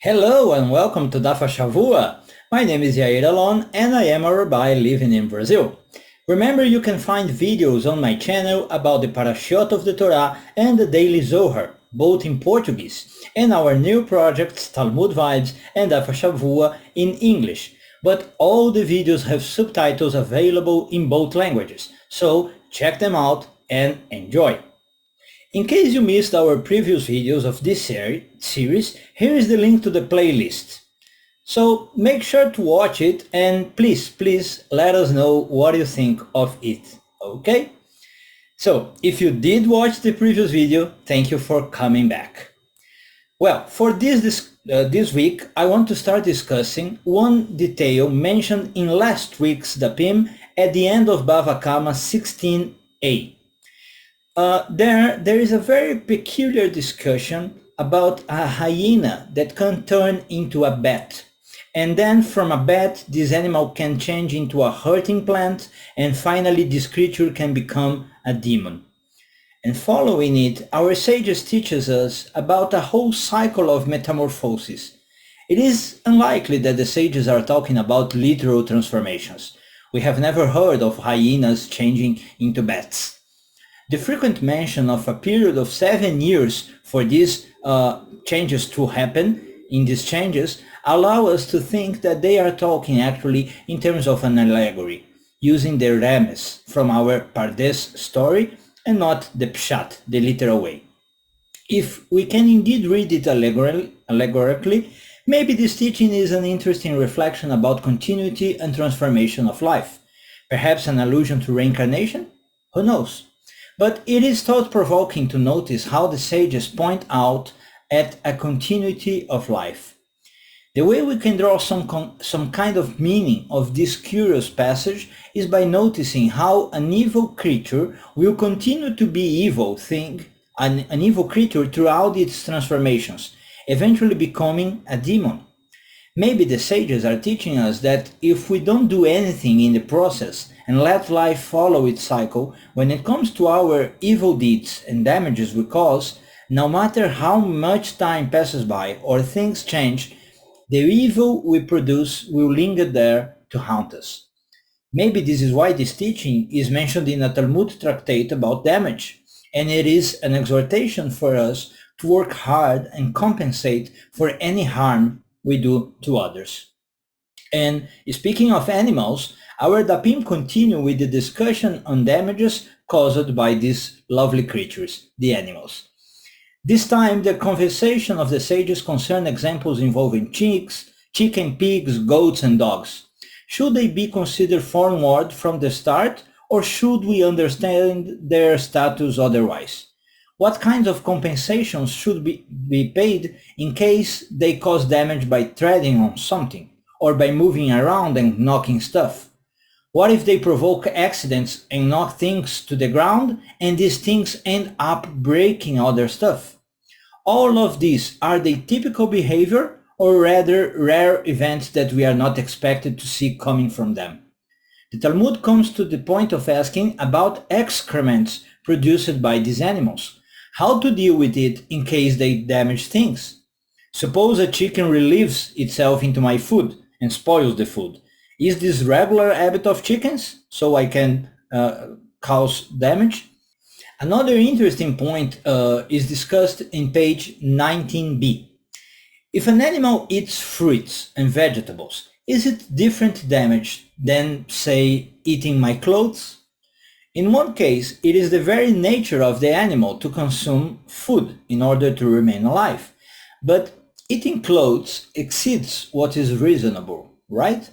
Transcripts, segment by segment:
Hello and welcome to Daf Hashavua. My name is Yair Alon and I am a rabbi living in Brazil. Remember, you can find videos on my channel about the Parashot of the Torah and the Daily Zohar, both in Portuguese, and our new projects Talmud Vibes and Daf Hashavua in English. But all the videos have subtitles available in both languages, so check them out and enjoy. In case you missed our previous videos of this series, here is the link to the playlist. So make sure to watch it and please let us know what you think of it, okay? So if you did watch the previous video, thank you for coming back. Well, for this week, I want to start discussing one detail mentioned in last week's Dapim at the end of Bava Kamma 16a. There is a very peculiar discussion about a hyena that can turn into a bat. And then from a bat, this animal can change into a hurting plant, and finally this creature can become a demon. And following it, our sages teaches us about a whole cycle of metamorphosis. It is unlikely that the sages are talking about literal transformations. We have never heard of hyenas changing into bats. The frequent mention of a period of 7 years for these changes to happen, in these changes, allow us to think that they are talking actually in terms of an allegory, using the remes from our Pardes story and not the pshat, the literal way. If we can indeed read it allegorically, maybe this teaching is an interesting reflection about continuity and transformation of life. Perhaps an allusion to reincarnation? Who knows? But it is thought-provoking to notice how the sages point out at a continuity of life. The way we can draw some kind of meaning of this curious passage is by noticing how an evil creature will continue to be an evil creature throughout its transformations, eventually becoming a demon. Maybe the sages are teaching us that if we don't do anything in the process and let life follow its cycle, when it comes to our evil deeds and damages we cause, no matter how much time passes by or things change, the evil we produce will linger there to haunt us. Maybe this is why this teaching is mentioned in a Talmud tractate about damage, and it is an exhortation for us to work hard and compensate for any harm we do to others. And speaking of animals, our Dapim continue with the discussion on damages caused by these lovely creatures, the animals. This time, the conversation of the sages concern examples involving chicken, pigs, goats, and dogs. Should they be considered forward from the start, or should we understand their status otherwise? What kinds of compensations should be paid in case they cause damage by treading on something, or by moving around and knocking stuff? What if they provoke accidents and knock things to the ground, and these things end up breaking other stuff? All of these, are they typical behavior, or rather rare events that we are not expected to see coming from them? The Talmud comes to the point of asking about excrements produced by these animals. How to deal with it in case they damage things? Suppose a chicken relieves itself into my food and spoils the food. Is this regular habit of chickens, so I can cause damage? Another interesting point is discussed in page 19b. If an animal eats fruits and vegetables, is it different damage than, say, eating my clothes? In one case, it is the very nature of the animal to consume food in order to remain alive. But eating clothes exceeds what is reasonable, right?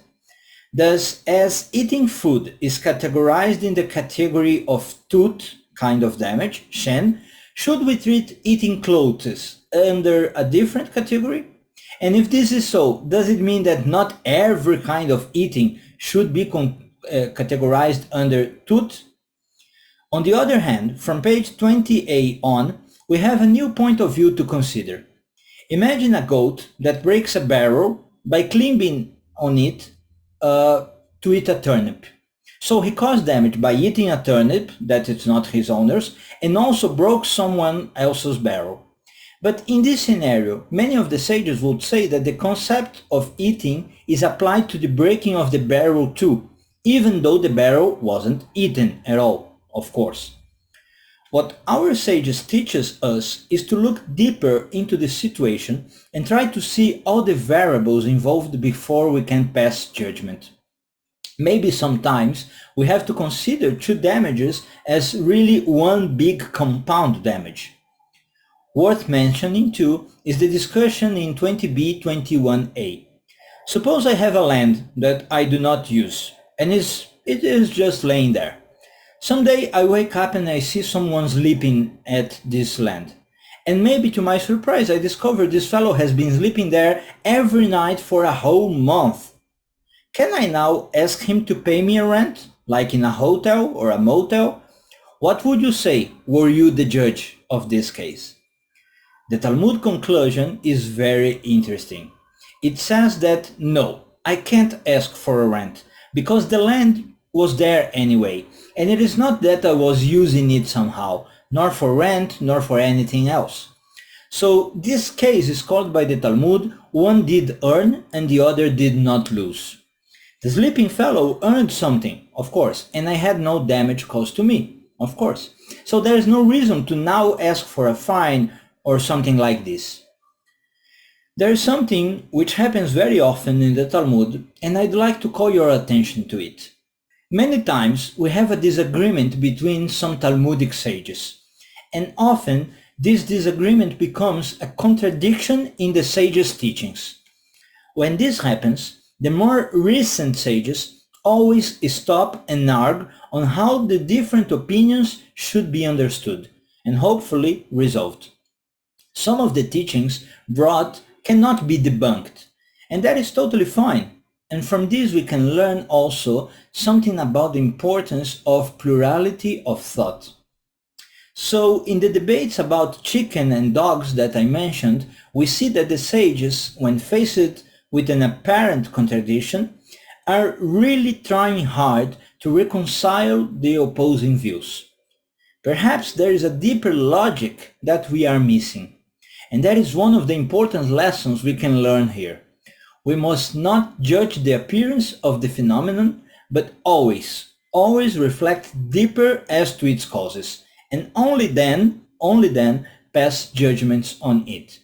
Thus, as eating food is categorized in the category of tut, kind of damage, shen, should we treat eating clothes under a different category? And if this is so, does it mean that not every kind of eating should be categorized under tut? On the other hand, from page 20a on, we have a new point of view to consider. Imagine a goat that breaks a barrel by climbing on it to eat a turnip. So he caused damage by eating a turnip that is not his owner's, and also broke someone else's barrel. But in this scenario, many of the sages would say that the concept of eating is applied to the breaking of the barrel too, even though the barrel wasn't eaten at all, of course. What our sages teaches us is to look deeper into the situation and try to see all the variables involved before we can pass judgment. Maybe sometimes we have to consider two damages as really one big compound damage. Worth mentioning too is the discussion in 20b 21a. Suppose I have a land that I do not use and it is just laying there. Someday I wake up and I see someone sleeping at this land. And maybe to my surprise I discover this fellow has been sleeping there every night for a whole month. Can I now ask him to pay me a rent, like in a hotel or a motel? What would you say were you the judge of this case? The Talmud conclusion is very interesting. It says that no, I can't ask for a rent because the land was there anyway, and it is not that I was using it somehow, nor for rent, nor for anything else. So this case is called by the Talmud, one did earn and the other did not lose. The sleeping fellow earned something, of course, and I had no damage caused to me, of course. So there is no reason to now ask for a fine or something like this. There is something which happens very often in the Talmud, and I'd like to call your attention to it. Many times we have a disagreement between some Talmudic sages, and often this disagreement becomes a contradiction in the sages' teachings. When this happens, the more recent sages always stop and argue on how the different opinions should be understood and hopefully resolved. Some of the teachings brought cannot be debunked, and that is totally fine. And from this we can learn also something about the importance of plurality of thought. So in the debates about chicken and dogs that I mentioned, we see that the sages, when faced with an apparent contradiction, are really trying hard to reconcile the opposing views. Perhaps there is a deeper logic that we are missing, and that is one of the important lessons we can learn here. We must not judge the appearance of the phenomenon, but always reflect deeper as to its causes, and only then pass judgments on it.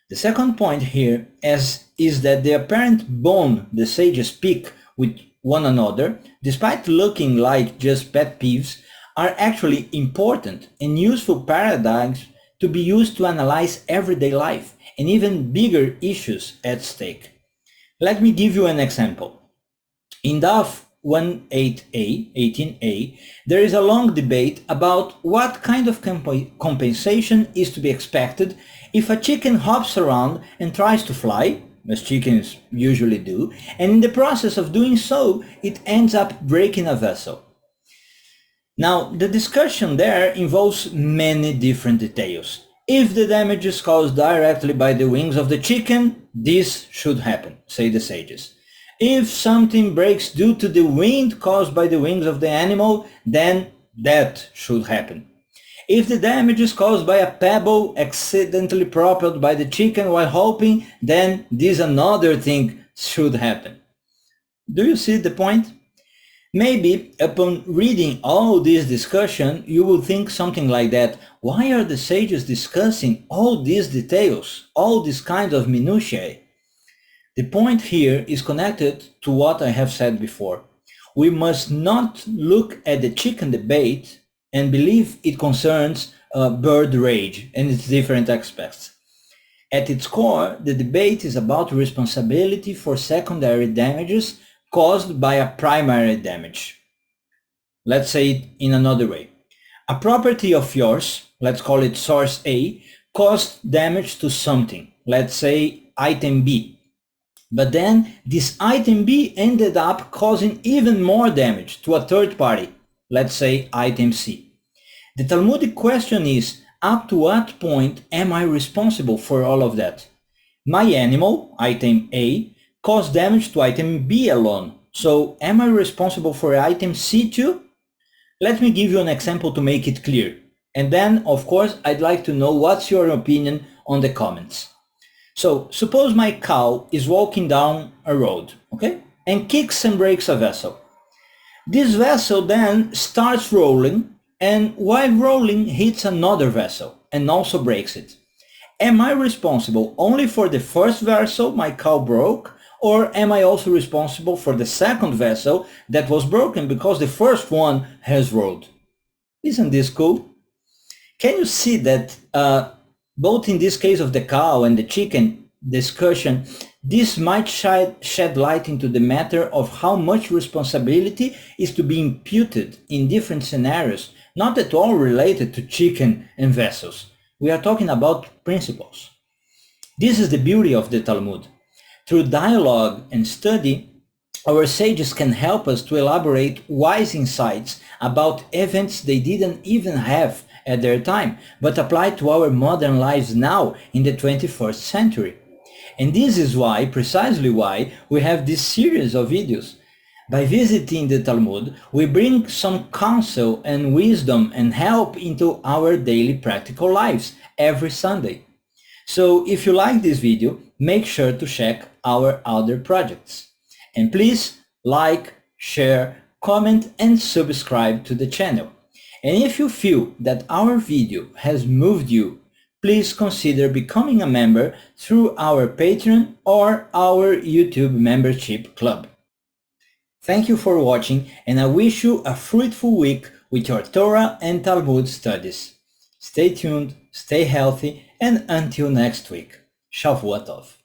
The second point here is that the apparent bone the sages pick with one another, despite looking like just pet peeves, are actually important and useful paradigms to be used to analyze everyday life and even bigger issues at stake. Let me give you an example. In Daf 18a, there is a long debate about what kind of compensation is to be expected if a chicken hops around and tries to fly, as chickens usually do, and in the process of doing so, it ends up breaking a vessel. Now, the discussion there involves many different details. If the damage is caused directly by the wings of the chicken, this should happen, say the sages. If something breaks due to the wind caused by the wings of the animal, then that should happen. If the damage is caused by a pebble accidentally propelled by the chicken while hopping, then this another thing should happen. Do you see the point? Maybe upon reading all this discussion, you will think something like that. Why are the sages discussing all these details, all these kinds of minutiae? The point here is connected to what I have said before. We must not look at the chicken debate and believe it concerns bird rage and its different aspects. At its core, the debate is about responsibility for secondary damages caused by a primary damage. Let's say it in another way. A property of yours, let's call it source A, caused damage to something, let's say item B. But then this item B ended up causing even more damage to a third party, let's say item C. The Talmudic question is, up to what point am I responsible for all of that? My animal, item A, caused damage to item B alone. So am I responsible for item C too? Let me give you an example to make it clear. And then, of course, I'd like to know what's your opinion on the comments. So suppose my cow is walking down a road, okay, and kicks and breaks a vessel. This vessel then starts rolling, and while rolling hits another vessel and also breaks it. Am I responsible only for the first vessel my cow broke, or am I also responsible for the second vessel that was broken because the first one has rolled? Isn't this cool? Can you see that both in this case of the cow and the chicken discussion, this might shed light into the matter of how much responsibility is to be imputed in different scenarios, not at all related to chicken and vessels. We are talking about principles. This is the beauty of the Talmud. Through dialogue and study, our sages can help us to elaborate wise insights about events they didn't even have at their time, but apply to our modern lives now in the 21st century. And this is why, precisely why, we have this series of videos. By visiting the Talmud, we bring some counsel and wisdom and help into our daily practical lives every Sunday. So if you like this video, make sure to check our other projects. And please like, share, comment and subscribe to the channel. And if you feel that our video has moved you, please consider becoming a member through our Patreon or our YouTube membership club. Thank you for watching, and I wish you a fruitful week with your Torah and Talmud studies. Stay tuned, stay healthy, and until next week. Shavua Tov.